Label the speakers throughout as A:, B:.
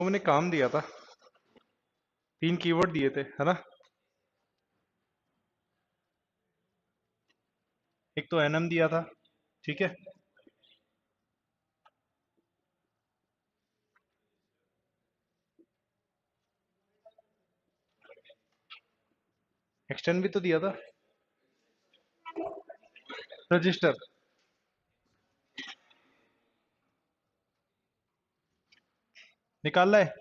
A: मैंने काम दिया था, 3 कीवर्ड दिए थे, है ना। एक तो एनएम दिया था, ठीक है। एक्सटेंड भी तो दिया था, रजिस्टर। निकालना है।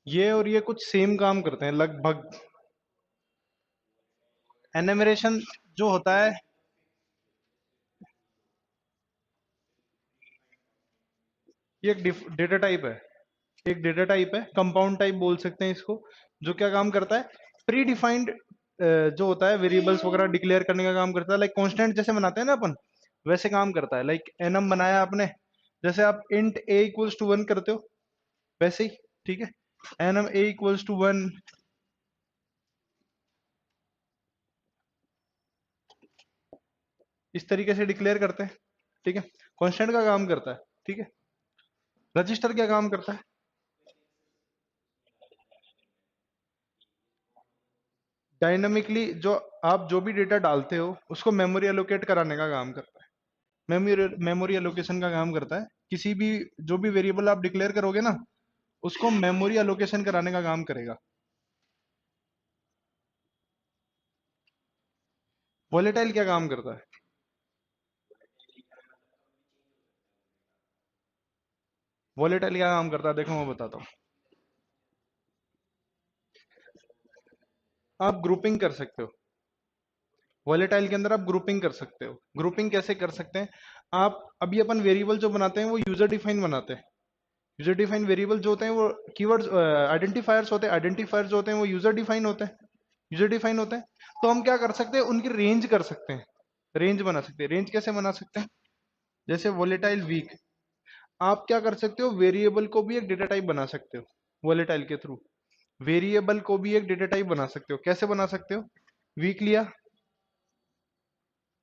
A: ये और ये कुछ सेम काम करते हैं लगभग। एनिमरेशन जो होता है, ये एक डेटा टाइप है। एक डेटा टाइप है, कंपाउंड टाइप बोल सकते हैं इसको। जो क्या काम करता है, प्री डिफाइंड जो होता है वेरिएबल्स वगैरह डिक्लेयर करने का काम करता है। लाइक कांस्टेंट जैसे बनाते हैं ना अपन, वैसे काम करता है। लाइक एनम बनाया आपने, जैसे आप इंट ए इक्वल्स टू 1 करते हो, वैसे ही, ठीक है। एनम ए इक्वल्स टू 1, इस तरीके से डिक्लेयर करते हैं, ठीक है। कांस्टेंट का काम करता है, ठीक है। रजिस्टर क्या काम करता है, डायनामिकली जो आप जो भी डेटा डालते हो उसको मेमोरी एलोकेट कराने का काम करता है। मेमोरी मेमोरी एलोकेशन का काम करता है। किसी भी जो भी वेरिएबल आप डिक्लेयर करोगे ना, उसको मेमोरी एलोकेशन कराने का काम करेगा। वॉलेटाइल क्या काम करता है, वॉलेटाइल क्या काम करता है, देखो मैं बताता हूँ। आप ग्रुपिंग कर सकते हो, वॉलेटाइल के अंदर आप ग्रुपिंग कर सकते हो। ग्रुपिंग कैसे कर सकते हैं, आप अभी अपन वेरिएबल जो बनाते हैं वो यूजर डिफाइन बनाते हैं। यूजर डिफाइन वेरिएबल जो होते हैं वो कीवर्ड्स आइडेंटिफायर्स होते हैं। आइडेंटिफायर्स जो होते हैं वो यूजर डिफाइन होते हैं, यूजर डिफाइन होते हैं। तो हम क्या कर सकते हैं, उनकी रेंज कर सकते हैं, रेंज बना सकते हैं। रेंज कैसे बना सकते हैं, जैसे वोलेटाइल वीक, आप क्या कर सकते हो, वेरिएबल को भी एक डेटा टाइप बना सकते हो वोलेटाइल के थ्रू। वेरिएबल को भी एक डेटा टाइप बना सकते हो। कैसे बना सकते हो, वीक लिया,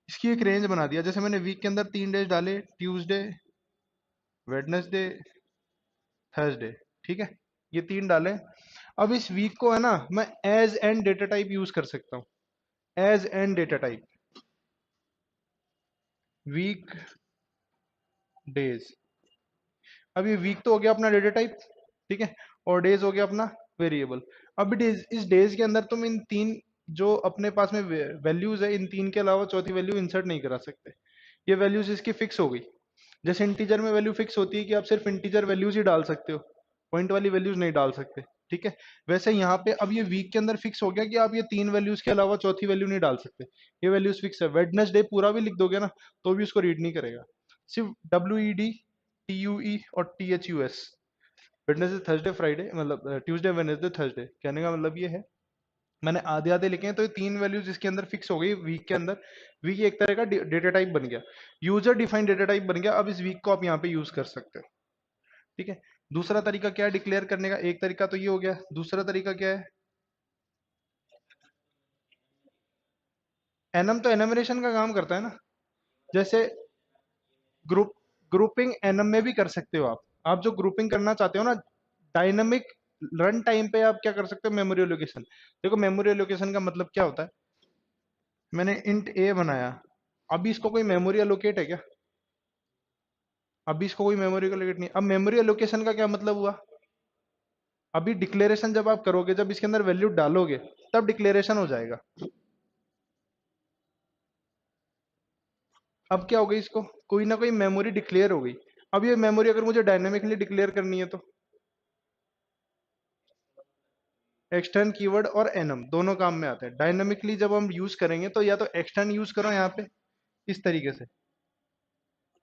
A: इसकी एक रेंज बना दिया। जैसे मैंने वीक के अंदर 3 डेज डाले, ट्यूसडे, वेडनेसडे, थर्सडे, ठीक है। ये 3 डाले। अब इस वीक को है ना, मैं age and data type use कर सकता हूँ। Age and data type, week days. अब ये वीक तो हो गया अपना डेटा टाइप, ठीक है। और डेज हो गया अपना वेरिएबल। अब डेज, इस डेज के अंदर तुम इन 3 जो अपने पास में वैल्यूज है, इन 3 के अलावा चौथी वैल्यू इंसर्ट नहीं करा सकते। ये वैल्यूज इसकी फिक्स हो गई। जैसे इंटीजर में वैल्यू फिक्स होती है कि आप सिर्फ इंटीजर वैल्यूज ही डाल सकते हो, पॉइंट वाली वैल्यूज नहीं डाल सकते, ठीक है। वैसे यहाँ पे अब ये वीक के अंदर फिक्स हो गया कि आप ये 3 वैल्यूज के अलावा चौथी वैल्यू नहीं डाल सकते। ये वैल्यूज फिक्स है। वेडनेसडे पूरा भी लिख दोगे ना, तो भी उसको रीड नहीं करेगा। सिर्फ WED, TUE और THUS, वेडनेसडे थर्सडे फ्राइडे, मतलब ट्यूसडे वेडनेसडे थर्सडे, कहने का मतलब ये है। मैंने आधे आधे लिखे हैं, तो ये 3 वैल्यूज इसके अंदर फिक्स हो गई वीक के अंदर। वीक एक तरह का डेटा टाइप बन गया, यूजर डिफाइंड डेटा टाइप बन गया। अब इस वीक को आप यहाँ पे यूज कर सकते हो, ठीक है। दूसरा तरीका क्या है डिक्लेयर करने का, एक तरीका तो ये हो गया। दूसरा तरीका क्या है, एनम तो एनमरेशन का काम करता है ना। जैसे ग्रुप ग्रुपिंग एनम में भी कर सकते हो आप जो ग्रुपिंग करना चाहते हो ना, डायनामिक रन टाइम पे आप क्या कर सकते हो, मेमोरी एलोकेशन। देखो मेमोरी एलोकेशन का मतलब क्या होता है, मैंने इंट ए बनाया, अभी इसको कोई मेमोरी एलोकेट है क्या, अभी इसको कोई मेमोरी एलोकेट नहीं। अब मेमोरी एलोकेशन का क्या मतलब हुआ, अभी डिक्लेरेशन जब आप करोगे, जब इसके अंदर वैल्यू डालोगे, तब डिक्लेरेशन हो जाएगा। अब क्या हो गई, इसको कोई ना कोई मेमोरी डिक्लेयर हो गई। अब ये मेमोरी अगर मुझे डायनेमिकली डिक्लेयर करनी है तो एक्सटर्न कीवर्ड और एनम दोनों काम में आते हैं। डायनेमिकली जब हम यूज करेंगे तो या तो एक्सटर्न यूज करो यहाँ पे इस तरीके से,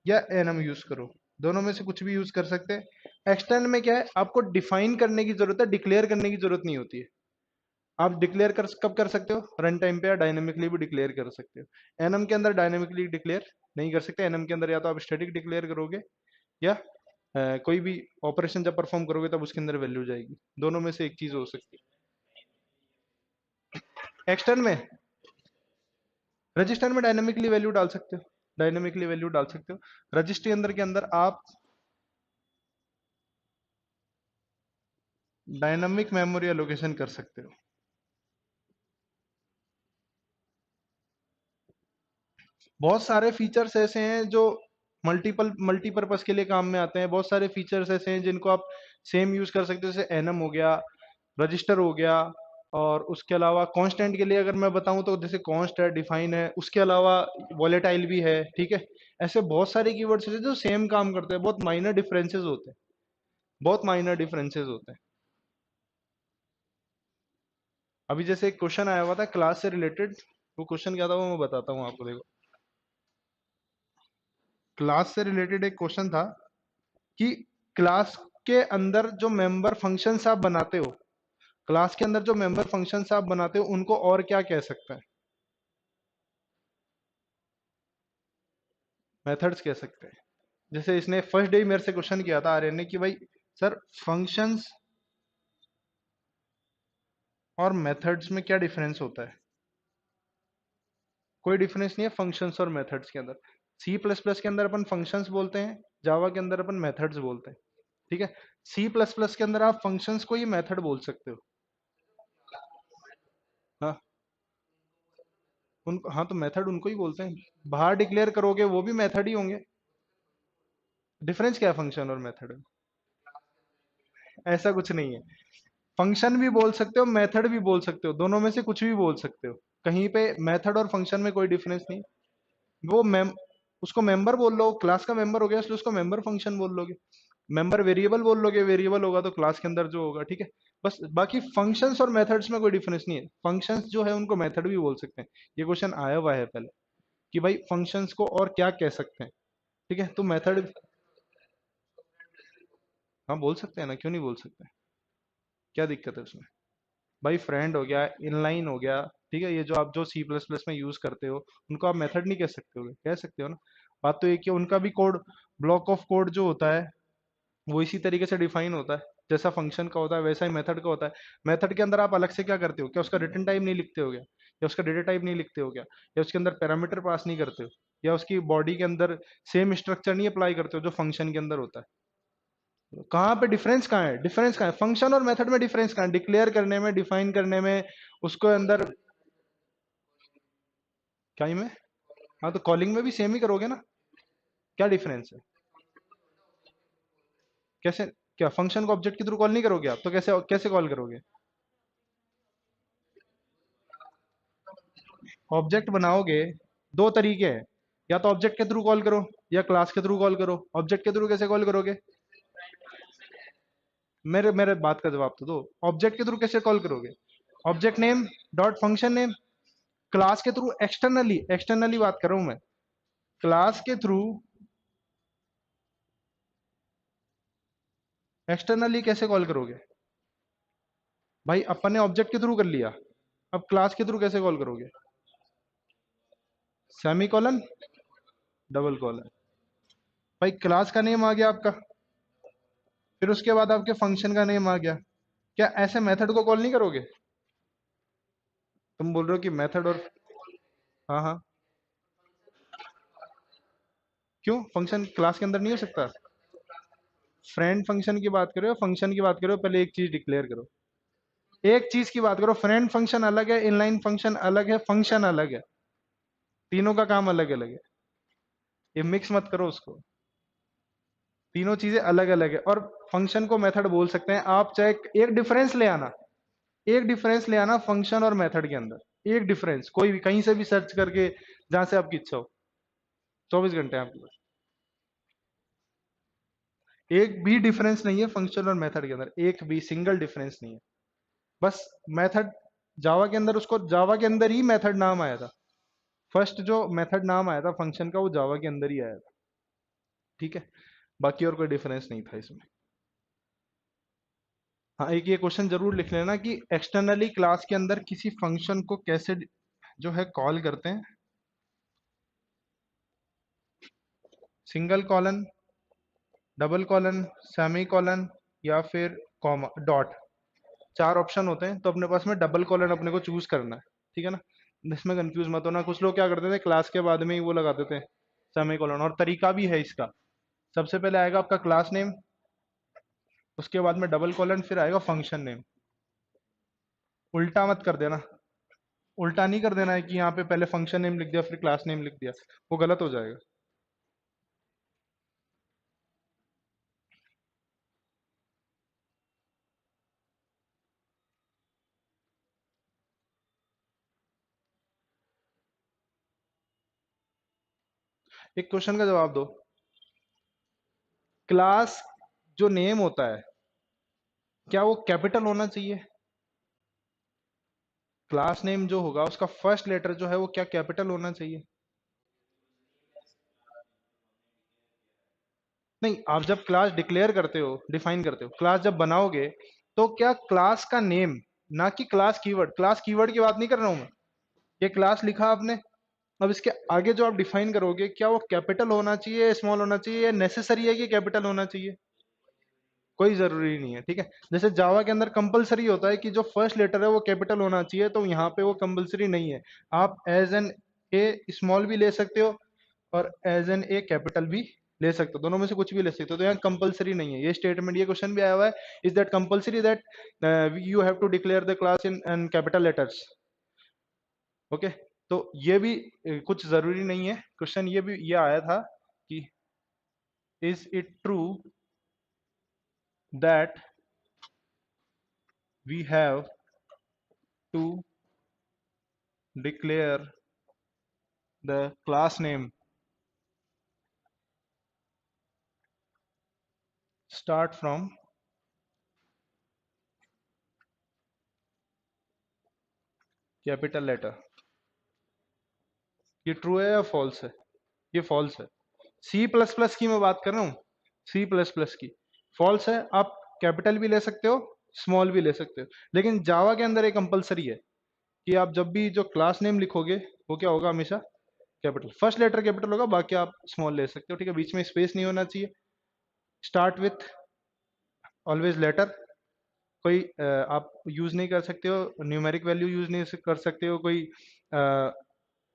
A: या एनम यूज करो, दोनों में से कुछ भी यूज कर सकते हैं। एक्सटर्न में क्या है, आपको डिफाइन करने की जरूरत है, डिक्लेयर करने की जरूरत नहीं होती है। आप डिक्लेयर कर कब कर सकते हो, रन टाइम पे, या डायनेमिकली भी डिक्लेयर कर सकते हो। एनम के अंदर डायनेमिकली डिक्लेयर नहीं कर सकते। एनम के अंदर या तो आप स्टैटिक डिक्लेयर करोगे, या कोई भी ऑपरेशन जब परफॉर्म करोगे तब उसके अंदर वैल्यू जाएगी। दोनों में से एक चीज हो सकती है। एक्सटर्न में, रजिस्टर में डायनेमिकली वैल्यू डाल सकते हो, डायनेमिकली वैल्यू डाल सकते हो। रजिस्ट्री अंदर के अंदर आप डायनामिक मेमोरी एलोकेशन कर सकते हो। बहुत सारे फीचर्स ऐसे हैं जो मल्टीपर्पज के लिए काम में आते हैं। बहुत सारे फीचर्स ऐसे हैं जिनको आप सेम यूज कर सकते हो, जैसे एनम हो गया, रजिस्टर हो गया, और उसके अलावा कांस्टेंट के लिए अगर मैं बताऊं तो जैसे कॉन्स्ट है, डिफाइन है, उसके अलावा वॉलेटाइल भी है, ठीक है। ऐसे बहुत सारे कीवर्ड्स हैं जो सेम काम करते हैं, बहुत माइनर डिफरेंसेस होते हैं, बहुत माइनर डिफरेंसेस होते हैं। अभी जैसे एक क्वेश्चन आया हुआ था क्लास से रिलेटेड, वो क्वेश्चन क्या था वो मैं बताता हूँ आपको, देखो। क्लास से रिलेटेड एक क्वेश्चन था कि क्लास के अंदर जो मेंबर फंक्शंस आप बनाते हो, क्लास के अंदर जो मेंबर फंक्शंस आप बनाते हो उनको और क्या कह सकते हैं? मेथड्स कह सकते हैं। जैसे इसने फर्स्ट डे मेरे से क्वेश्चन किया था आर्यन ने कि भाई सर, फंक्शंस और मेथड्स में क्या डिफरेंस होता है? कोई डिफरेंस नहीं है फंक्शंस और मेथड्स के अंदर। सी प्लस प्लस के अंदर अपन फंक्शंस बोलते हैं, जावा के अंदर अपन मेथड्स बोलते हैं, ठीक है। सी प्लस प्लस के अंदर आप फंक्शंस को ही मेथड बोल सकते हो। हाँ, हाँ तो मेथड उनको ही बोलते हैं। बाहर डिक्लेयर करोगे वो भी मेथड ही होंगे। डिफरेंस क्या है फंक्शन और मेथड में? ऐसा कुछ नहीं है। फंक्शन भी बोल सकते हो, मेथड भी बोल सकते हो, दोनों में से कुछ भी बोल सकते हो। कहीं पे मेथड और फंक्शन में कोई डिफरेंस नहीं। वो मेम उसको मेंबर बोल लो, क्लास का मेंबर हो गया इसलिए उसको मेंबर फंक्शन बोल लोगे। मेंबर वेरिएबल बोल लोगे, वेरिएबल होगा तो क्लास के अंदर जो होगा, ठीक है। बस बाकी फंक्शंस और मेथड्स में कोई डिफरेंस नहीं है। फंक्शंस जो है उनको मेथड भी बोल सकते हैं। ये क्वेश्चन आया हुआ है पहले कि भाई फंक्शंस को और क्या कह सकते हैं, ठीक है। तो मेथड, हाँ बोल सकते हैं ना, क्यों नहीं बोल सकते? क्या दिक्कत है उसमें? भाई फ्रेंड हो गया, इनलाइन हो गया, ठीक है। ये जो आप जो सी प्लस प्लस में यूज करते हो उनको आप मेथड नहीं कह सकते हो? कह सकते हो ना। बात तो एक कि उनका भी कोड, ब्लॉक ऑफ कोड जो होता है वो इसी तरीके से डिफाइन होता है, जैसा फंक्शन का होता है वैसा ही मेथड का होता है। मेथड के अंदर आप अलग से क्या करते हो? क्या उसका रिटर्न टाइप नहीं लिखते हो क्या? या उसका डेटा टाइप नहीं लिखते हो क्या? या उसके अंदर पैरामीटर पास नहीं करते हो? या उसकी बॉडी के अंदर सेम स्ट्रक्चर नहीं अप्लाई करते हो जो फंक्शन के अंदर होता है? कहाँ पे डिफरेंस, कहाँ है डिफरेंस, कहाँ है फंक्शन और मेथड में डिफरेंस, कहाँ है डिक्लेयर करने में, डिफाइन करने में, उसको अंदर। क्या ही में? हाँ तो कॉलिंग में भी सेम ही करोगे ना। क्या डिफरेंस है? कैसे? क्या फंक्शन को ऑब्जेक्ट के थ्रू कॉल नहीं करोगे आप? तो कैसे कैसे कॉल करोगे? ऑब्जेक्ट बनाओगे, दो तरीके हैं। या तो ऑब्जेक्ट के थ्रू कॉल करो या क्लास के थ्रू कॉल करो। ऑब्जेक्ट के थ्रू कैसे कॉल करोगे? मेरे मेरे बात का जवाब तो दो। ऑब्जेक्ट के थ्रू कैसे कॉल करोगे? Object name dot function name. Class के थ्रू एक्सटर्नली, एक्सटर्नली बात कर रहा हूं मैं। क्लास के थ्रू एक्सटर्नली कैसे कॉल करोगे? भाई अपन ने ऑब्जेक्ट के थ्रू कर लिया, अब क्लास के थ्रू कैसे कॉल करोगे? Semi colon, double colon. भाई क्लास का नेम आ गया आपका, फिर उसके बाद आपके फंक्शन का नेम आ गया। क्या ऐसे मेथड को कॉल नहीं करोगे? तुम बोल रहे हो कि मेथड और, हाँ हाँ। क्यों फंक्शन क्लास के अंदर नहीं हो सकता? फ्रेंड फंक्शन की बात करो, फंक्शन की बात करो, पहले एक चीज डिक्लेयर करो। एक चीज की बात करो, फ्रेंड फंक्शन अलग है, इनलाइन फंक्शन अलग है, फंक्शन अलग है। तीनों का काम अलग अलग है। ये मिक्स मत करो उसको। तीनों चीजें अलग अलग है। और फंक्शन को मेथड बोल सकते हैं आप, चाहे एक डिफरेंस ले आना, एक डिफरेंस ले आना फंक्शन और मेथड के अंदर। एक डिफरेंस कोई भी कहीं से भी सर्च करके, जहां से आपकी इच्छा हो, 24 घंटे आपके पास। एक भी डिफरेंस नहीं है फंक्शन और मेथड के अंदर, एक भी सिंगल डिफरेंस नहीं है। बस मेथड, जावा के अंदर, उसको जावा के अंदर ही मेथड नाम आया था। फर्स्ट जो मेथड नाम आया था फंक्शन का वो जावा के अंदर ही आया था, ठीक है। बाकी और कोई डिफरेंस नहीं था इसमें। हाँ एक ये क्वेश्चन जरूर लिख लेना कि एक्सटर्नली क्लास के अंदर किसी फंक्शन को कैसे जो है कॉल करते हैं। Single colon, double colon, semi colon, या फिर कॉमा डॉट। चार ऑप्शन होते हैं तो अपने पास में डबल कॉलन अपने को चूज करना है, ठीक है ना। इसमें कंफ्यूज मत होना। कुछ लोग क्या करते थे क्लास के बाद में ही वो लगा देते हैं सेमी कॉलन, और तरीका भी है इसका। सबसे पहले आएगा आपका क्लास नेम, उसके बाद में डबल कॉलन, फिर आएगा फंक्शन नेम। उल्टा मत कर देना, उल्टा नहीं कर देना है कि यहाँ पे पहले फंक्शन नेम लिख दिया फिर क्लास नेम लिख दिया, वो गलत हो जाएगा। एक क्वेश्चन का जवाब दो। क्लास जो नेम होता है, क्या वो कैपिटल होना चाहिए? क्लास नेम जो होगा उसका फर्स्ट लेटर जो है वो क्या कैपिटल होना चाहिए? नहीं, आप जब क्लास डिक्लेयर करते हो, डिफाइन करते हो, क्लास जब बनाओगे, तो क्या क्लास का नेम, ना कि क्लास कीवर्ड, क्लास कीवर्ड की बात नहीं कर रहा हूं मैं, ये क्लास लिखा आपने, अब इसके आगे जो आप डिफाइन करोगे क्या वो कैपिटल होना चाहिए, स्मॉल होना चाहिए, या नेसेसरी है कि कैपिटल होना चाहिए? कोई जरूरी नहीं है, ठीक है। जैसे जावा के अंदर कंपलसरी होता है कि जो फर्स्ट लेटर है वो कैपिटल होना चाहिए, तो यहाँ पे वो कंपलसरी नहीं है। आप एज एन ए स्मॉल भी ले सकते हो और एज एन ए कैपिटल भी ले सकते हो, दोनों में से कुछ भी ले सकते हो, तो यहाँ कंपलसरी नहीं है ये स्टेटमेंट। ये क्वेश्चन भी आया हुआ है, is that compulsory that you have to declare the class in capital letters? Okay, तो ये भी कुछ जरूरी नहीं है। क्वेश्चन ये भी ये आया था कि is it true that we have to declare the class name start from capital letter? ये ट्रू है या फॉल्स है? ये फॉल्स है। सी प्लस प्लस की मैं बात कर रहा हूँ, सी प्लस प्लस की। फॉल्स है, आप कैपिटल भी ले सकते हो, स्मॉल भी ले सकते हो, लेकिन जावा के अंदर एक कंपलसरी है कि आप जब भी जो क्लास नेम लिखोगे वो क्या होगा, हमेशा कैपिटल, फर्स्ट लेटर कैपिटल होगा, बाकी आप स्मॉल ले सकते हो, ठीक है। बीच में स्पेस नहीं होना चाहिए। Start with always letter. कोई आप यूज नहीं कर सकते हो, न्यूमेरिक वैल्यू यूज नहीं कर सकते हो, कोई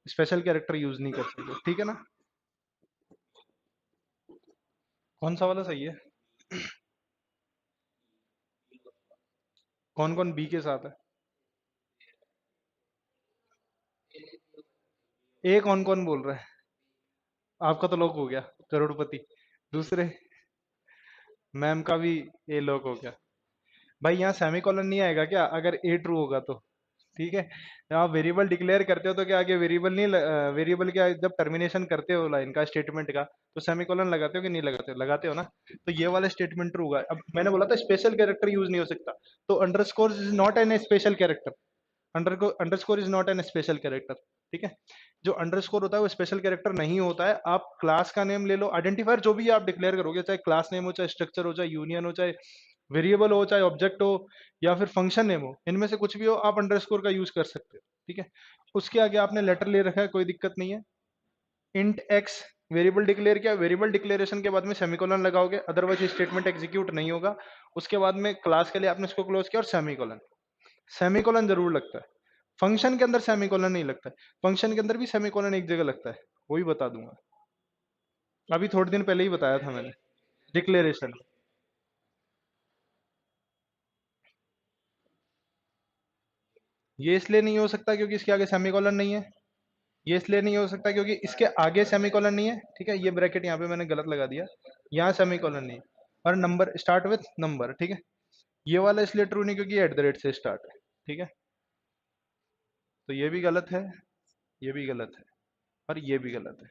A: स्पेशल कैरेक्टर यूज नहीं कर सकते, ठीक है ना। कौन सा वाला सही है? कौन कौन बी के साथ है? ए कौन कौन बोल रहा है? आपका तो लॉक हो गया, करोड़पति। दूसरे, मैम का भी ए लॉक हो गया। भाई यहाँ सेमीकोलन नहीं आएगा क्या अगर ए ट्रू होगा तो? ठीक है, जब आप वेरिएबल डिक्लेयर करते हो तो क्या आगे वेरिएबल नहीं, वेरिएबल क्या जब टर्मिनेशन करते हो लाइन का, स्टेटमेंट का, तो सेमीकोलन लगाते हो कि नहीं लगाते हो? लगाते हो ना। तो ये वाला स्टेटमेंट ट्रू होगा। अब मैंने बोला था स्पेशल कैरेक्टर यूज नहीं हो सकता, तो underscore is not an special character. Underscore is not an special character, ठीक है। जो अंडरस्कोर होता है वो स्पेशल कैरेक्टर नहीं होता है। आप क्लास का नेम ले लो, आइडेंटिफायर जो भी आप डिक्लेयर करोगे, चाहे क्लास नेम हो, चाहे स्ट्रक्चर हो, चाहे यूनियन हो, चाहे वेरिएबल हो, चाहे ऑब्जेक्ट हो, या फिर फंक्शन नेम हो, इनमें से कुछ भी हो, आप अंडरस्कोर का यूज कर सकते हो, ठीक है। उसके आगे आपने लेटर ले रखा है, कोई दिक्कत नहीं है। इंट एक्स वेरिएबल डिक्लेयर किया, वेरिएबल डिक्लेरेशन के बाद में सेमीकोलन लगाओगे, अदरवाइज स्टेटमेंट एग्जीक्यूट नहीं होगा। उसके बाद में क्लास के लिए आपने इसको क्लोज किया और सेमीकोलन, सेमीकोलन जरूर लगता है। फंक्शन के अंदर सेमीकोलन नहीं लगता है, फंक्शन के अंदर भी सेमीकोलन एक जगह लगता है, वो भी बता दूंगा। अभी थोड़े दिन पहले ही बताया था मैंने, डिक्लेरेशन। ये इसलिए नहीं हो सकता क्योंकि इसके आगे सेमीकोलन नहीं है। ये इसलिए नहीं हो सकता क्योंकि इसके आगे सेमीकोलन नहीं है, ठीक है। ये ब्रैकेट यहाँ पे मैंने गलत लगा दिया, यहाँ सेमीकोलन नहीं है। और नंबर स्टार्ट विथ नंबर, ठीक है। ये वाला इसलिए ट्रू नहीं क्योंकि एट द रेट से स्टार्ट है, ठीक है। तो ये भी गलत है, ये भी गलत है, और ये भी गलत है।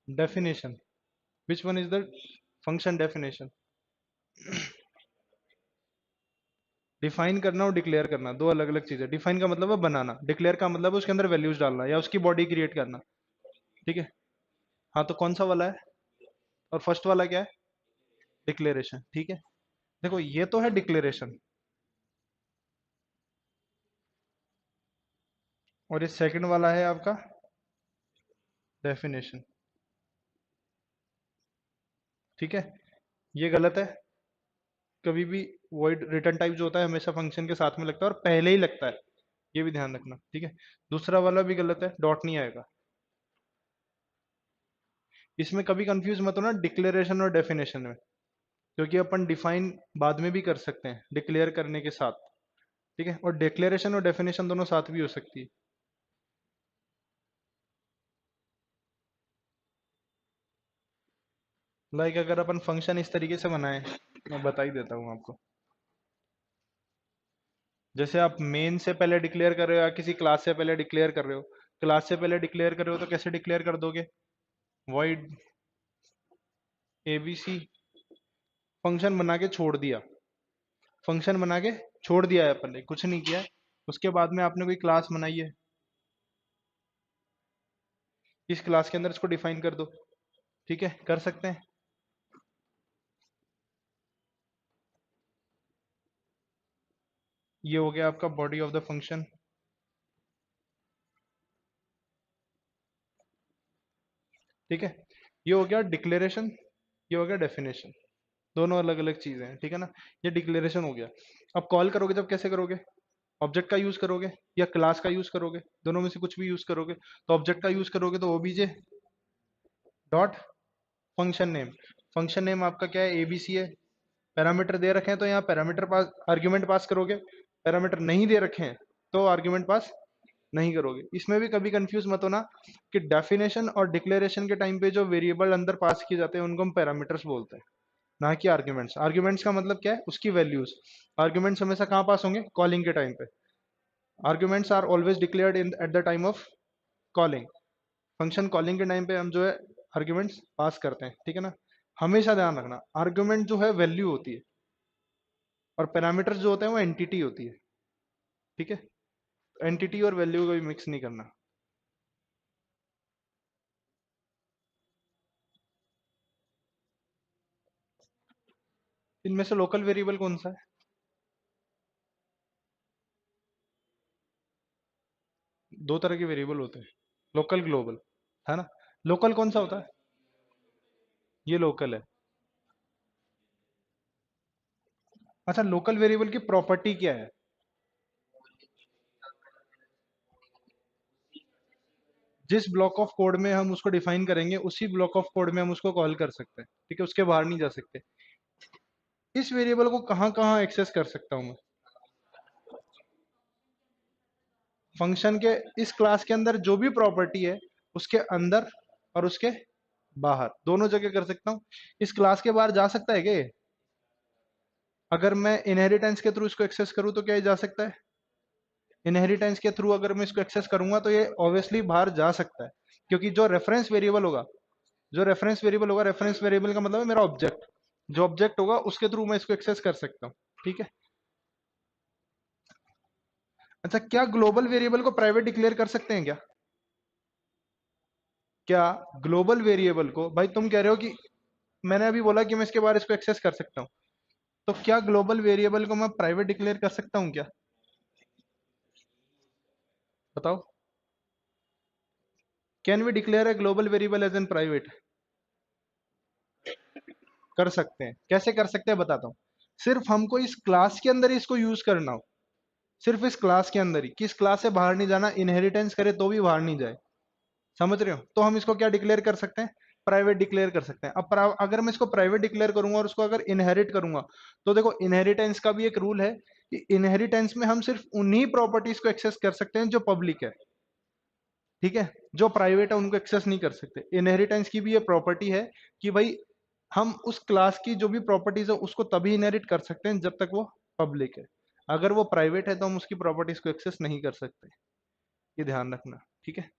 A: Definition, which one is the function definition? Define करना और डिक्लेयर करना दो अलग अलग चीजें। डिफाइन का मतलब है बनाना, डिक्लेयर का मतलब है उसके अंदर वैल्यूज डालना या उसकी बॉडी क्रिएट करना, ठीक है। हाँ, तो कौन सा वाला है? और फर्स्ट वाला क्या है? डिक्लेरेशन, ठीक है। देखो ये तो है डिक्लेरेशन, और ये सेकंड वाला है आपका डेफिनेशन, ठीक है। ये गलत है। कभी भी वॉइड रिटर्न टाइप जो होता है हमेशा फंक्शन के साथ में लगता है और पहले ही लगता है, ये भी ध्यान रखना, ठीक है। दूसरा वाला भी गलत है, डॉट नहीं आएगा। इसमें कभी कंफ्यूज मत होना डिक्लेरेशन और डेफिनेशन में, क्योंकि अपन डिफाइन बाद में भी कर सकते हैं डिक्लेयर करने के साथ। ठीक है, और डिक्लेरेशन और डेफिनेशन दोनों साथ भी हो सकती है। लाइक अगर अपन फंक्शन इस तरीके से बनाए, मैं बता ही देता हूँ आपको। जैसे आप मेन से पहले डिक्लेयर कर रहे हो या किसी क्लास से पहले डिक्लेयर कर रहे हो, क्लास से पहले डिक्लेयर कर रहे हो तो कैसे डिक्लेयर कर दोगे? वॉइड एबीसी फंक्शन बना के छोड़ दिया, फंक्शन बना के छोड़ दिया है अपन ने, कुछ नहीं किया है। उसके बाद में आपने कोई क्लास बनाई है, इस क्लास के अंदर इसको डिफाइन कर दो। ठीक है, कर सकते हैं। ये हो गया आपका बॉडी ऑफ द फंक्शन। ठीक है, ये हो गया डिक्लेरेशन, ये हो गया डेफिनेशन, दोनों अलग अलग चीजें हैं। ठीक है ना, ये डिक्लेरेशन हो गया। अब कॉल करोगे जब कैसे करोगे? ऑब्जेक्ट का यूज करोगे या क्लास का यूज करोगे? दोनों में से कुछ भी यूज करोगे। तो ऑब्जेक्ट का यूज करोगे तो OBJ dot function name. Function name आपका क्या है? एबीसी है। पैरामीटर दे रखे हैं तो यहाँ पैरामीटर पास, आर्ग्यूमेंट पास करोगे। पैरामीटर नहीं दे रखे हैं तो आर्ग्यूमेंट पास नहीं करोगे। इसमें भी कभी कंफ्यूज मत होना कि डेफिनेशन और डिक्लेरेशन के टाइम पे जो वेरिएबल अंदर पास किए जाते हैं उनको हम पैरामीटर्स बोलते हैं, ना कि आर्ग्यूमेंट्स। आर्ग्यूमेंट्स का मतलब क्या है? उसकी वैल्यूज। आर्ग्यूमेंट्स हमेशा कहाँ पास होंगे? कॉलिंग के टाइम पे। Arguments are always declared in at the time of calling. Function calling के टाइम पे हम जो है आर्ग्यूमेंट्स पास करते हैं। ठीक है ना, हमेशा ध्यान रखना आर्ग्यूमेंट जो है वैल्यू होती है और पैरामीटर्स जो होते हैं वो एंटिटी होती है। ठीक है, एंटिटी और वैल्यू को भी मिक्स नहीं करना। इनमें से लोकल वेरिएबल कौन सा है? दो तरह के वेरिएबल होते हैं, लोकल ग्लोबल, है ना। लोकल कौन सा होता है? ये लोकल है। अच्छा, लोकल वेरिएबल की प्रॉपर्टी क्या है? जिस ब्लॉक ऑफ कोड में हम उसको डिफाइन करेंगे उसी ब्लॉक ऑफ कोड में हम उसको कॉल कर सकते हैं। ठीक है, उसके बाहर नहीं जा सकते। इस वेरिएबल को कहाँ कहाँ एक्सेस कर सकता हूँ मैं? फंक्शन के इस क्लास के अंदर जो भी प्रॉपर्टी है उसके अंदर और उसके बाहर दोनों जगह कर सकता हूँ। इस क्लास के बाहर जा सकता है क्या ये? अगर मैं इनहेरिटेंस के थ्रू इसको एक्सेस करूँ तो क्या ये जा सकता है? इनहेरिटेंस के थ्रू अगर मैं इसको एक्सेस करूंगा तो ये ऑब्वियसली बाहर जा सकता है, क्योंकि जो रेफरेंस वेरिएबल होगा, जो रेफरेंस वेरिएबल होगा, रेफरेंस वेरिएबल का मतलब है मेरा ऑब्जेक्ट। जो ऑब्जेक्ट होगा उसके थ्रू मैं इसको एक्सेस कर सकता हूँ। ठीक है। अच्छा, क्या ग्लोबल वेरिएबल को प्राइवेट डिक्लेयर कर सकते हैं क्या? क्या ग्लोबल वेरिएबल को, भाई तुम कह रहे हो कि मैंने अभी बोला कि मैं इसके बारे इसको एक्सेस कर सकता हूँ, तो क्या ग्लोबल वेरिएबल को मैं प्राइवेट डिक्लेयर कर सकता हूँ क्या? बताओ। Can we declare a global variable as an private? कर सकते हैं। कैसे कर सकते हैं बताता हूँ। सिर्फ हमको इस क्लास के अंदर ही इसको यूज करना हो, सिर्फ इस क्लास के अंदर ही, किस क्लास से बाहर नहीं जाना। इनहेरिटेंस करे तो भी बाहर नहीं जाए, समझ रहे हो? तो हम इसको क्या डिक्लेयर कर सकते हैं? प्राइवेट डिक्लेयर कर सकते हैं। अब अगर मैं इसको प्राइवेट डिक्लेयर करूंगा और उसको अगर इनहेरिट करूंगा, तो देखो इनहेरिटेंस का भी एक रूल है कि इनहेरिटेंस में हम सिर्फ उन्हीं प्रॉपर्टीज को एक्सेस कर सकते हैं जो पब्लिक है। ठीक है, जो प्राइवेट है उनको एक्सेस नहीं कर सकते। इनहेरिटेंस की भी ये प्रॉपर्टी है कि भाई हम उस क्लास की जो भी प्रॉपर्टीज है उसको तभी इनहेरिट कर सकते हैं जब तक वो पब्लिक है। अगर वो प्राइवेट है तो हम उसकी प्रॉपर्टीज को एक्सेस नहीं कर सकते। ये ध्यान रखना। ठीक है,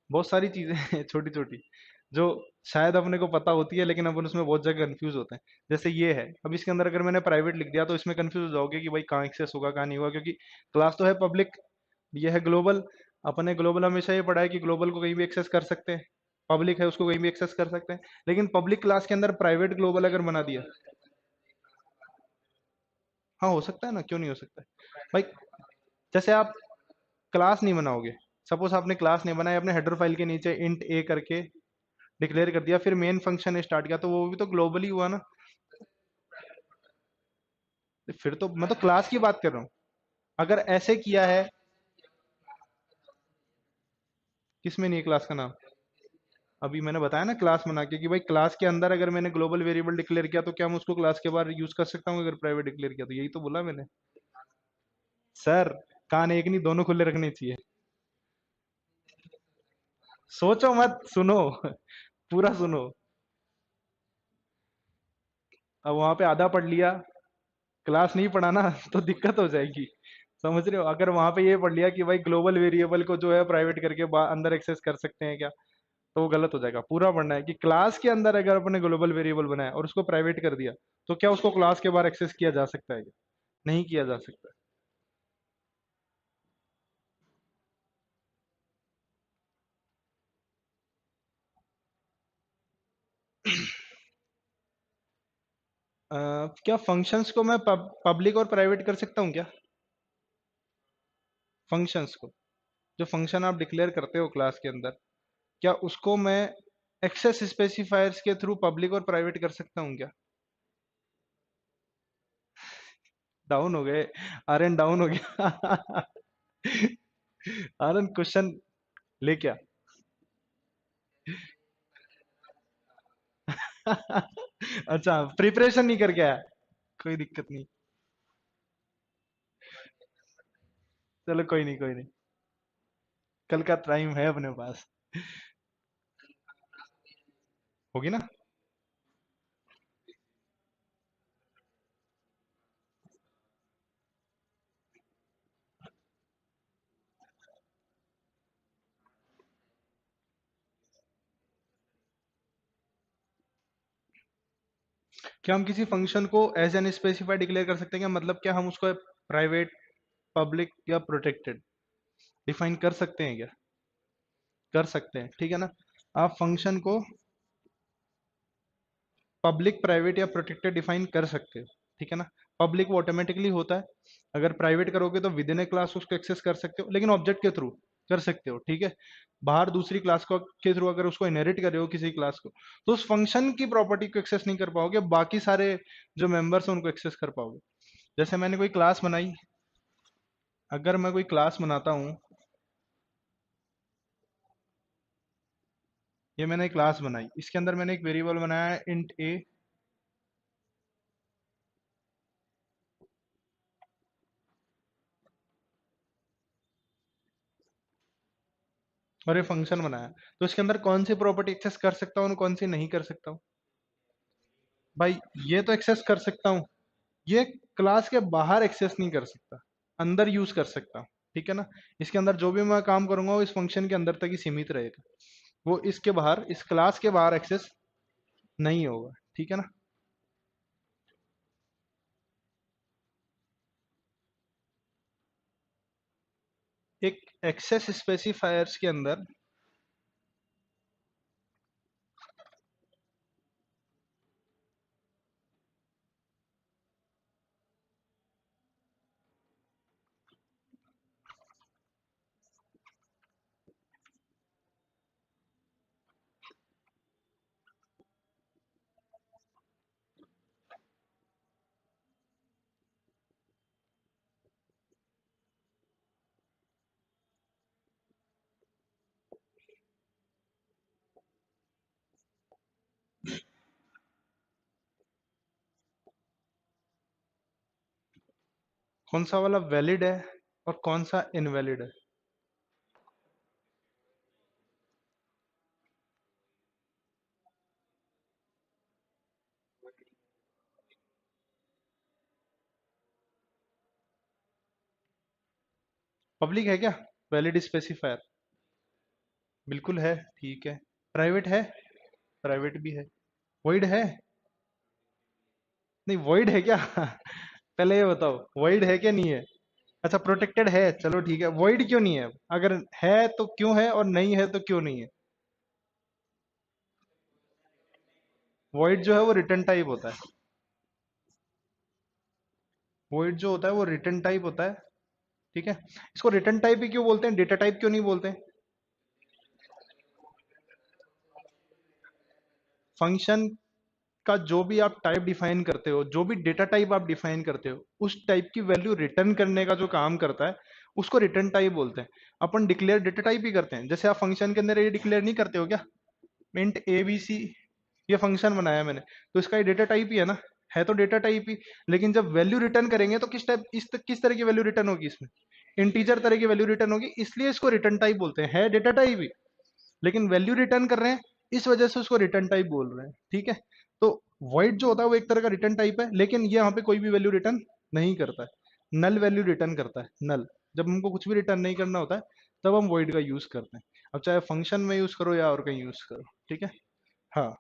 A: बहुत सारी चीजें हैं छोटी छोटी, जो शायद अपने को पता होती है लेकिन अपन उसमें बहुत जगह कंफ्यूज होते हैं। जैसे ये है, अब इसके अंदर अगर मैंने प्राइवेट लिख दिया तो इसमें कंफ्यूज हो जाओगे कि भाई कहाँ एक्सेस होगा कहाँ नहीं होगा, क्योंकि क्लास तो है पब्लिक, ये है ग्लोबल। अपने ग्लोबल हमेशा ये पढ़ा है कि ग्लोबल को कहीं भी एक्सेस कर सकते हैं, पब्लिक है उसको कहीं भी एक्सेस कर सकते हैं। लेकिन पब्लिक क्लास के अंदर प्राइवेट ग्लोबल अगर बना दिया, हाँ हो सकता है ना, क्यों नहीं हो सकता है भाई। जैसे आप क्लास नहीं बनाओगे, सपोज आपने क्लास नहीं बनाया, अपने हेडर फाइल के नीचे इंट ए करके डिक्लेयर कर दिया, फिर मेन फंक्शन स्टार्ट किया, तो वो भी तो ग्लोबली हुआ ना। फिर तो मैं तो क्लास की बात कर रहा हूँ। अगर ऐसे किया है, किस में नहीं है क्लास का नाम? अभी मैंने बताया ना क्लास बना के कि भाई क्लास के अंदर अगर मैंने ग्लोबल वेरिएबल डिक्लेयर किया तो क्या मैं उसको क्लास के बाहर यूज कर सकता हूँ अगर प्राइवेट डिक्लेयर किया तो? यही तो बोला मैंने। सर, कान एक नहीं दोनों खुले रखने चाहिए। सोचो मत, सुनो। पूरा सुनो। अब वहां पे आधा पढ़ लिया, क्लास नहीं पढ़ा ना तो दिक्कत हो जाएगी। समझ रहे हो? अगर वहां पे ये पढ़ लिया कि भाई ग्लोबल वेरिएबल को जो है प्राइवेट करके अंदर एक्सेस कर सकते हैं क्या, तो वो गलत हो जाएगा। पूरा पढ़ना है कि क्लास के अंदर अगर अपने ग्लोबल वेरिएबल बनाया और उसको प्राइवेट कर दिया तो क्या उसको क्लास के बाहर एक्सेस किया जा सकता है क्या? नहीं किया जा सकता। क्या फंक्शंस को मैं पब्लिक और प्राइवेट कर सकता हूँ क्या? फंक्शंस को, जो फंक्शन आप डिक्लेयर करते हो क्लास के अंदर, क्या उसको मैं एक्सेस स्पेसिफायर्स के थ्रू पब्लिक और प्राइवेट कर सकता हूँ क्या? डाउन हो गए? आर्यन डाउन हो गया। आर्यन क्वेश्चन ले क्या? अच्छा, प्रिपरेशन नहीं करके आया? कोई दिक्कत नहीं। चलो कोई नहीं, कोई नहीं। कल का टाइम है अपने पास। होगी ना? क्या हम किसी फंक्शन को एज एन स्पेसिफाई डिक्लेयर कर सकते हैं क्या? मतलब क्या हम उसको प्राइवेट, पब्लिक या प्रोटेक्टेड डिफाइन कर सकते हैं क्या? कर सकते हैं, ठीक है ना। आप फंक्शन को पब्लिक, प्राइवेट या प्रोटेक्टेड डिफाइन कर सकते हो, ठीक है ना। पब्लिक वो ऑटोमेटिकली होता है, अगर प्राइवेट करोगे तो विद इन ए क्लास उसको एक्सेस कर सकते हो, लेकिन ऑब्जेक्ट के थ्रू कर सकते हो, ठीक है। बाहर दूसरी क्लास को के थ्रू अगर उसको इनहेरिट कर रहे हो किसी क्लास को, तो उस फंक्शन की प्रॉपर्टी को एक्सेस नहीं कर पाओगे, बाकी सारे जो मेंबर्स हैं उनको एक्सेस कर पाओगे। जैसे मैंने कोई क्लास बनाई, अगर मैं कोई क्लास बनाता हूँ, ये मैंने क्लास बनाई, इसके अंदर मैंने एक वेरिएबल बनाया है इंट ए, और ये फंक्शन बनाया, तो इसके अंदर कौन सी प्रॉपर्टी एक्सेस कर सकता हूँ और कौन सी नहीं कर सकता हूँ? भाई ये तो एक्सेस कर सकता हूँ, ये क्लास के बाहर एक्सेस नहीं कर सकता, अंदर यूज कर सकता हूँ, ठीक है ना। इसके अंदर जो भी मैं काम करूंगा वो इस फंक्शन के अंदर तक ही सीमित रहेगा, वो इसके बाहर, इस क्लास के बाहर एक्सेस नहीं होगा, ठीक है ना। एक एक्सेस स्पेसिफायर्स के अंदर, कौन सा वाला वैलिड है और कौन सा इनवैलिड है? पब्लिक है क्या वैलिड स्पेसिफायर? बिल्कुल है, ठीक है। प्राइवेट है? प्राइवेट भी है। वॉइड है? नहीं, वॉइड है क्या? पहले ये बताओ, वॉइड है क्या नहीं है? अच्छा, प्रोटेक्टेड है, चलो ठीक है। वॉइड क्यों नहीं है? अगर है तो क्यों है, और नहीं है तो क्यों नहीं है? वॉइड जो है वो रिटर्न टाइप होता है। वॉइड जो होता है वो रिटर्न टाइप होता है, ठीक है। इसको रिटर्न टाइप ही क्यों बोलते हैं, डेटा टाइप क्यों नहीं बोलते? फंक्शन का जो भी आप टाइप डिफाइन करते हो, जो भी डेटा टाइप आप डिफाइन करते हो, उस टाइप की वैल्यू रिटर्न करने का जो काम करता है, उसको रिटर्न टाइप बोलते हैं। अपन डिक्लेयर डेटा टाइप ही करते हैं, जैसे आप फंक्शन के अंदर ये डिक्लेयर नहीं करते हो क्या, इंट ए बी सी, ये फंक्शन बनाया मैंने, तो इसका ये डेटा टाइप ही है ना, है तो डेटा टाइप ही। लेकिन जब वैल्यू रिटर्न करेंगे तो किस टाइप, किस तरह की वैल्यू रिटर्न होगी इसमें, इंटीजर तरह की वैल्यू रिटर्न होगी, इसलिए इसको रिटर्न टाइप बोलते हैं। है डेटा टाइप ही, लेकिन वैल्यू रिटर्न कर रहे हैं, इस वजह से उसको रिटर्न टाइप बोल रहे हैं, ठीक है। तो वॉइड जो होता है वो एक तरह का रिटर्न टाइप है, लेकिन ये यहाँ पे कोई भी वैल्यू रिटर्न नहीं करता है, नल वैल्यू रिटर्न करता है, नल। जब हमको कुछ भी रिटर्न नहीं करना होता है तब हम वॉइड का यूज करते हैं, अब चाहे फंक्शन में यूज करो या और कहीं यूज करो, ठीक है। हाँ।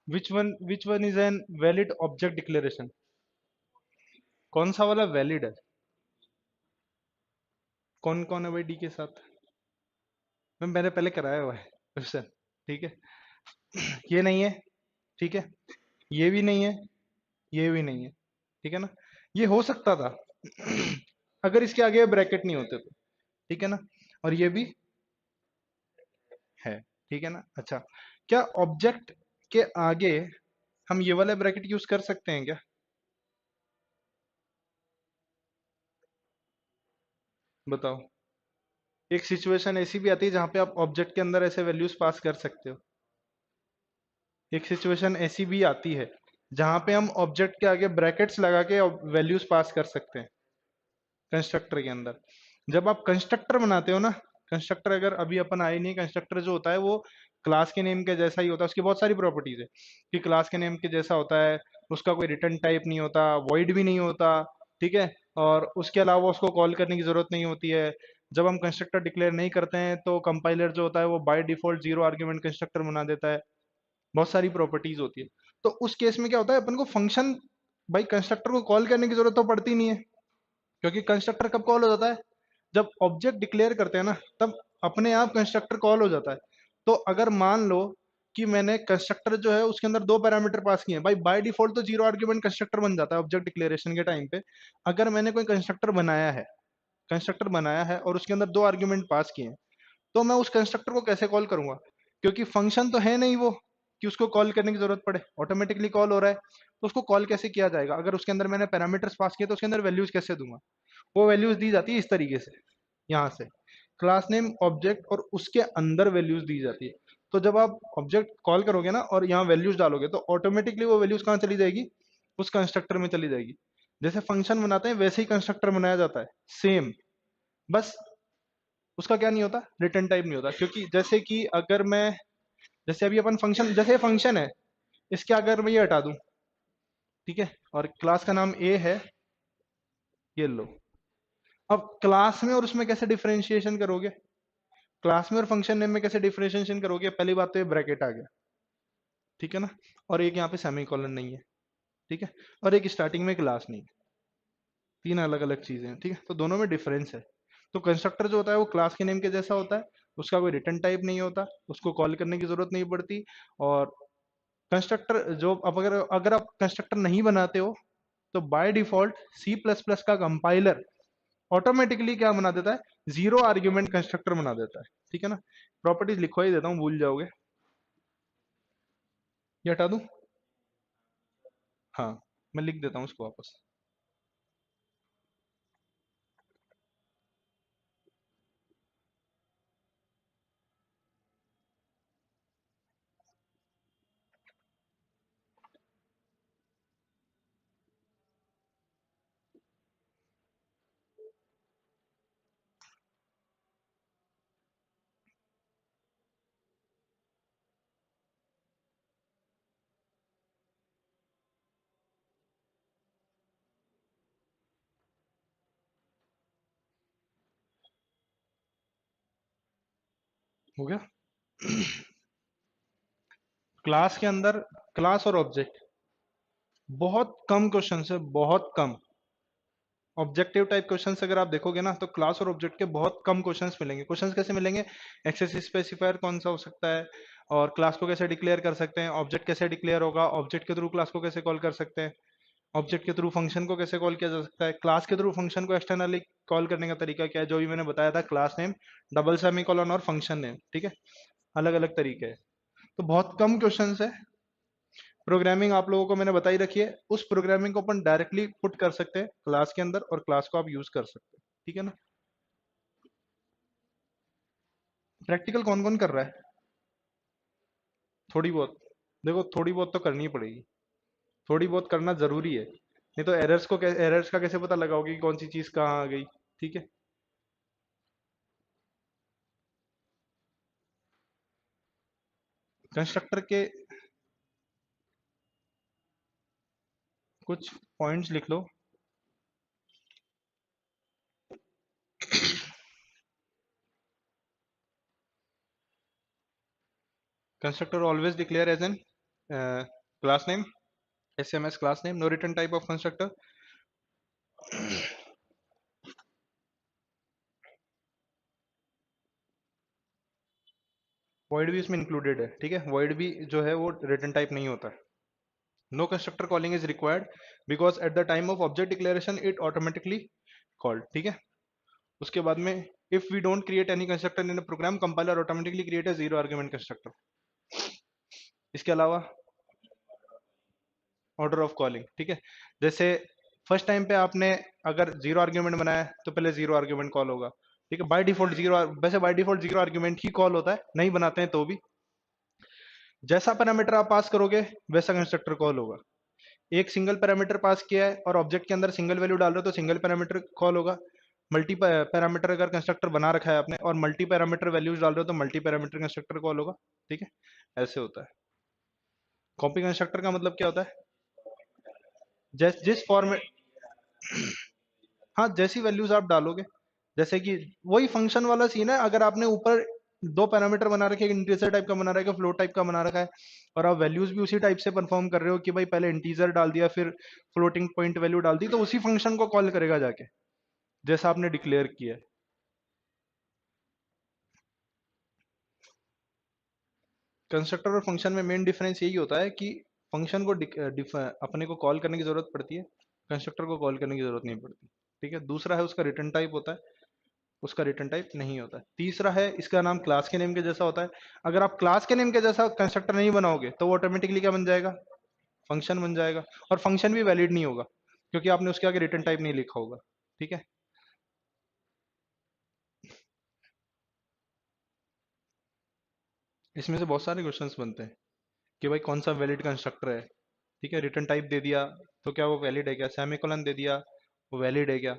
A: Which one is an valid object declaration, कौन सा वाला वैलिड है, कौन कौन है भाई डी के साथ, मैंने पहले कराया हुआ है क्वेश्चन, ठीक है। ये नहीं है, ठीक है, ये भी नहीं है, ये भी नहीं है, ठीक है ना, ये हो सकता था अगर इसके आगे ब्रैकेट नहीं होते तो, ठीक है ना, और ये भी है, ठीक है ना। अच्छा, क्या ऑब्जेक्ट के आगे हम ये वाला ब्रैकेट यूज कर सकते हैं क्या, बताओ। एक सिचुएशन ऐसी भी आती है जहां पे आप ऑब्जेक्ट के अंदर ऐसे वैल्यूज पास कर सकते हो, एक सिचुएशन ऐसी भी आती है जहां पे हम ऑब्जेक्ट के आगे ब्रैकेट्स लगा के वैल्यूज पास कर सकते हैं कंस्ट्रक्टर के अंदर। जब आप कंस्ट्रक्टर बनाते हो ना, कंस्ट्रक्टर अगर अभी अपन आए नहीं, कंस्ट्रक्टर जो होता है वो क्लास के नेम के जैसा ही होता है, उसकी बहुत सारी प्रॉपर्टीज है कि क्लास के नेम के जैसा होता है, उसका कोई रिटर्न टाइप नहीं होता, वॉइड भी नहीं होता, ठीक है, और उसके अलावा उसको कॉल करने की जरूरत नहीं होती है। जब हम कंस्ट्रक्टर डिक्लेयर नहीं करते हैं तो कंपाइलर जो होता है वो by default zero argument constructor बना देता है, बहुत सारी प्रॉपर्टीज होती है। तो उस केस में क्या होता है, अपन को फंक्शन, भाई कंस्ट्रक्टर को कॉल करने की जरूरत तो पड़ती नहीं है, क्योंकि कंस्ट्रक्टर कब कॉल हो जाता है, जब ऑब्जेक्ट डिक्लेयर करते हैं ना, तब अपने आप कंस्ट्रक्टर कॉल हो जाता है। तो अगर मान लो कि मैंने कंस्ट्रक्टर जो है उसके अंदर दो पैरामीटर पास किए हैं, भाई बाय डिफॉल्ट तो जीरो आर्ग्यूमेंट कंस्ट्रक्टर बन जाता है ऑब्जेक्ट डिक्लेरेशन के टाइम पे। अगर मैंने कोई कंस्ट्रक्टर बनाया है, कंस्ट्रक्टर बनाया है और उसके अंदर दो आर्ग्यूमेंट पास किए हैं, तो मैं उस कंस्ट्रक्टर को कैसे कॉल करूंगा, क्योंकि फंक्शन तो है नहीं वो कि उसको कॉल करने की जरूरत पड़े, ऑटोमेटिकली कॉल हो रहा है, तो उसको कॉल कैसे किया जाएगा, अगर उसके अंदर मैंने पैरामीटर्स पास किए तो उसके अंदर वैल्यूज कैसे दूंगा। वो वैल्यूज दी जाती है इस तरीके से, यहाँ से क्लास नेम ऑब्जेक्ट और उसके अंदर वैल्यूज दी जाती है। तो जब आप ऑब्जेक्ट कॉल करोगे ना और यहाँ वैल्यूज डालोगे तो ऑटोमेटिकली वो वैल्यूज कहाँ चली जाएगी, उस कंस्ट्रक्टर में चली जाएगी। जैसे फंक्शन बनाते हैं वैसे ही कंस्ट्रक्टर बनाया जाता है, सेम। बस उसका क्या नहीं होता, रिटर्न टाइप नहीं होता, क्योंकि जैसे कि अगर मैं, जैसे अभी अपन फंक्शन, जैसे फंक्शन है, इसके अगर मैं ये हटा दूं, ठीक है, और क्लास का नाम ए है, ये लो। अब क्लास में और उसमें कैसे डिफरेंशिएशन करोगे, क्लास में और फंक्शन नेम में कैसे डिफरेंशिएशन करोगे, पहली बात तो ये ब्रैकेट आ गया, ठीक है ना, और एक यहाँ पे सेमीकोलन नहीं है, ठीक है, और एक स्टार्टिंग में क्लास नहीं है, तीन अलग अलग चीजें हैं, ठीक है, तो दोनों में डिफरेंस है। तो कंस्ट्रक्टर जो होता है वो क्लास के नेम के जैसा होता है, उसका कोई रिटर्न टाइप नहीं होता, उसको कॉल करने की जरूरत नहीं पड़ती। और कंस्ट्रक्टर जो, अब अगर अगर आप कंस्ट्रक्टर नहीं बनाते हो तो by default C plus plus का कंपाइलर ऑटोमेटिकली क्या बना देता है, जीरो आर्ग्यूमेंट कंस्ट्रक्टर बना देता है। ठीक है ना, प्रॉपर्टीज लिखवा ही देता हूँ, भूल जाओगे। ये हटा दूं? हाँ, मैं लिख देता हूँ उसको वापस। हो गया। क्लास के अंदर क्लास और ऑब्जेक्ट बहुत कम क्वेश्चन है, बहुत कम। ऑब्जेक्टिव टाइप क्वेश्चंस अगर आप देखोगे ना, तो क्लास और ऑब्जेक्ट के बहुत कम क्वेश्चंस मिलेंगे। क्वेश्चंस कैसे मिलेंगे, एक्सेस स्पेसिफायर कौन सा हो सकता है, और क्लास को कैसे डिक्लेयर कर सकते हैं, ऑब्जेक्ट कैसे डिक्लेयर होगा, ऑब्जेक्ट के थ्रू क्लास को कैसे कॉल कर सकते हैं, ऑब्जेक्ट के थ्रू फंक्शन को कैसे कॉल किया जा सकता है, क्लास के थ्रू फंक्शन को एक्सटर्नली कॉल करने का तरीका क्या है, जो भी मैंने बताया था, क्लास नेम, डबल सेमीकोलन और फंक्शन नेम। ठीक है, अलग अलग तरीके हैं। तो बहुत कम क्वेश्चंस है। प्रोग्रामिंग आप लोगों को मैंने बताई रखी है, उस प्रोग्रामिंग को अपन डायरेक्टली पुट कर सकते हैं क्लास के अंदर, और क्लास को आप यूज कर सकते हैं। ठीक है ना। प्रैक्टिकल कौन कौन कर रहा है? थोड़ी बहुत। देखो, थोड़ी बहुत तो करनी ही पड़ेगी, थोड़ी बहुत करना जरूरी है, नहीं तो एरर्स का कैसे पता लगाओगे कि कौन सी चीज कहाँ आ गई। ठीक है। कंस्ट्रक्टर के कुछ पॉइंट्स लिख लो। Constructor always declare as an class name, SMS class name, no return type of constructor. Void भी इसमें इंक्लूडेड है। ठीक है, वॉइड भी जो है वो रिटर्न टाइप नहीं होता है। No constructor calling is required because at the time of object declaration it automatically called. ठीक है। उसके बाद में, if we don't create any constructor in a program, compiler automatically create a zero argument constructor. इसके अलावा order of calling. ठीक है, जैसे फर्स्ट टाइम पे आपने अगर जीरो आर्ग्यूमेंट बनाया है, तो पहले जीरो आर्ग्यूमेंट कॉल होगा। ठीक है, बाय डिफॉल्ट जीरो, वैसे by default zero argument he call होता है, नहीं बनाते हैं तो भी। जैसा पैरामीटर आप पास करोगे वैसा कंस्ट्रक्टर कॉल होगा। एक सिंगल पैरामीटर पास किया है और ऑब्जेक्ट के अंदर सिंगल वैल्यू डाल रहे हो, तो सिंगल पैरामीटर कॉल होगा। मल्टी पैरामीटर अगर कंस्ट्रक्टर बना रखा है आपने और मल्टी पैरामीटर वैल्यूज डाल रहे हो, तो मल्टी पैरामीटर कंस्ट्रक्टर कॉल होगा। ठीक है, ऐसे होता है। कॉपी कंस्ट्रक्टर का मतलब क्या होता है, जिस फॉर्मेट, हाँ, जैसी वैल्यूज आप डालोगे, जैसे कि वही फंक्शन वाला सीन है। अगर आपने ऊपर दो पैरामीटर बना रखे, एक इंटीजर टाइप का बना रखा है, फ्लोट टाइप का बना रखा है, और आप वैल्यूज भी उसी टाइप से परफॉर्म कर रहे हो कि भाई पहले इंटीजर डाल दिया फिर फ्लोटिंग पॉइंट वैल्यू डाल दी, तो उसी फंक्शन को कॉल करेगा जाके, जैसा आपने डिक्लेयर किया है। कंस्ट्रक्टर और फंक्शन में मेन डिफरेंस यही होता है कि फंक्शन को अपने को कॉल करने की जरूरत पड़ती है, कंस्ट्रक्टर को कॉल करने की जरूरत नहीं पड़ती। ठीक है, दूसरा है उसका रिटर्न टाइप होता है, उसका रिटर्न टाइप नहीं होता है। तीसरा है इसका नाम क्लास के नेम के जैसा होता है। अगर आप क्लास के नेम के जैसा कंस्ट्रक्टर नहीं बनाओगे तो वो ऑटोमेटिकली क्या बन जाएगा, फंक्शन बन जाएगा, और फंक्शन भी वैलिड नहीं होगा क्योंकि आपने उसके आगे रिटर्न टाइप नहीं लिखा होगा। ठीक है। इसमें से बहुत सारे क्वेश्चंस बनते हैं कि भाई कौन सा वैलिड कंस्ट्रक्टर है। ठीक है, रिटर्न टाइप दे दिया तो क्या वो वैलिड है क्या, सेमीकोलन दे दिया वो वैलिड है क्या।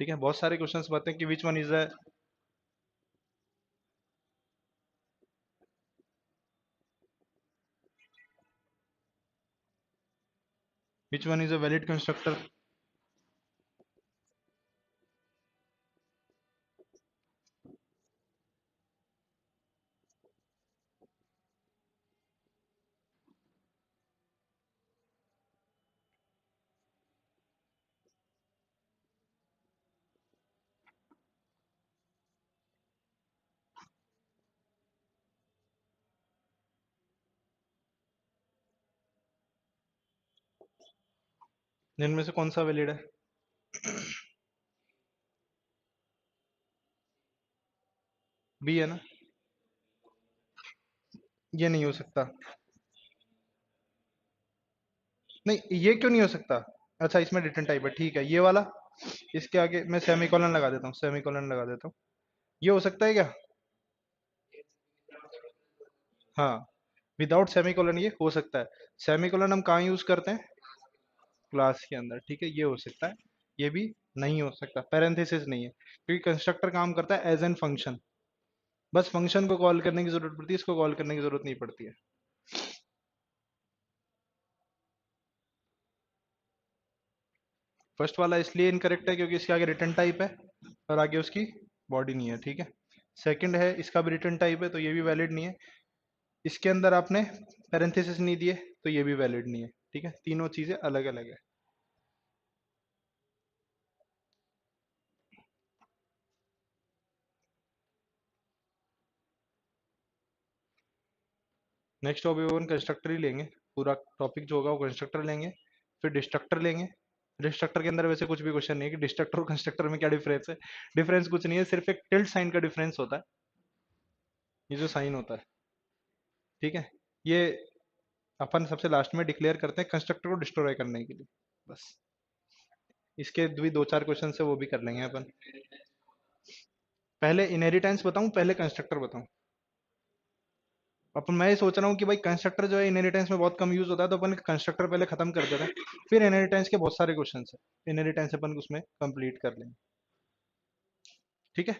A: ठीक है, बहुत सारे क्वेश्चंस बनते हैं कि which one is a, which one is a valid constructor. जिनमें से कौन सा वैलिड है? बी है ना? ये नहीं हो सकता। नहीं, ये क्यों नहीं हो सकता? अच्छा, इसमें रिटर्न टाइप है, ठीक है, ये वाला। इसके आगे मैं सेमीकोलन लगा देता हूँ, सेमीकोलन लगा देता हूँ। ये हो सकता है क्या? हाँ, विदाउट सेमीकोलन ये हो सकता है। सेमीकोलन हम कहाँ यूज करते हैं? क्लास के अंदर, ठीक है, ये हो सकता है। ये भी नहीं हो सकता, पैरेंथेसिस नहीं है, क्योंकि कंस्ट्रक्टर काम करता है एज एन फंक्शन। बस फंक्शन को कॉल करने की जरूरत पड़ती है, इसको कॉल करने की जरूरत नहीं पड़ती है। फर्स्ट वाला इसलिए इनकरेक्ट है क्योंकि इसके आगे रिटर्न टाइप है और आगे उसकी बॉडी नहीं है, ठीक है। सेकंड है, इसका भी रिटर्न टाइप है तो ये भी वैलिड नहीं है। इसके अंदर आपने पैरेंथेसिस नहीं दिए तो ये भी वैलिड नहीं है, ठीक है, तीनों चीजें अलग अलग है। नेक्स्ट टॉपिक अपन कंस्ट्रक्टर ही लेंगे। पूरा टॉपिक जो होगा वो कंस्ट्रक्टर लेंगे, फिर डिस्ट्रक्टर लेंगे। डिस्ट्रक्टर के अंदर वैसे कुछ भी क्वेश्चन नहीं है कि डिस्ट्रक्टर और कंस्ट्रक्टर में क्या डिफरेंस है। डिफरेंस कुछ नहीं है, सिर्फ एक टिल्ट साइन का डिफरेंस होता है। ये जो साइन होता है, ठीक है, ये अपन सबसे लास्ट में डिक्लेयर करते हैं कंस्ट्रक्टर को डिस्ट्रॉय करने के लिए, बस। इसके भी दो चार क्वेश्चन है, वो भी कर लेंगे अपन। पहले इनहेरिटेंस बताऊं, पहले कंस्ट्रक्टर बताऊं? अपन मैं ये सोच रहा हूँ कि भाई कंस्ट्रक्टर जो है इनहेरिटेंस में बहुत कम यूज होता है, तो अपन कंस्ट्रक्टर पहले खत्म कर देते हैं, फिर इनहेरिटेंस के बहुत सारे क्वेश्चन है, इनहेरिटेंस अपन उसमें कंप्लीट कर लेंगे, ठीक है।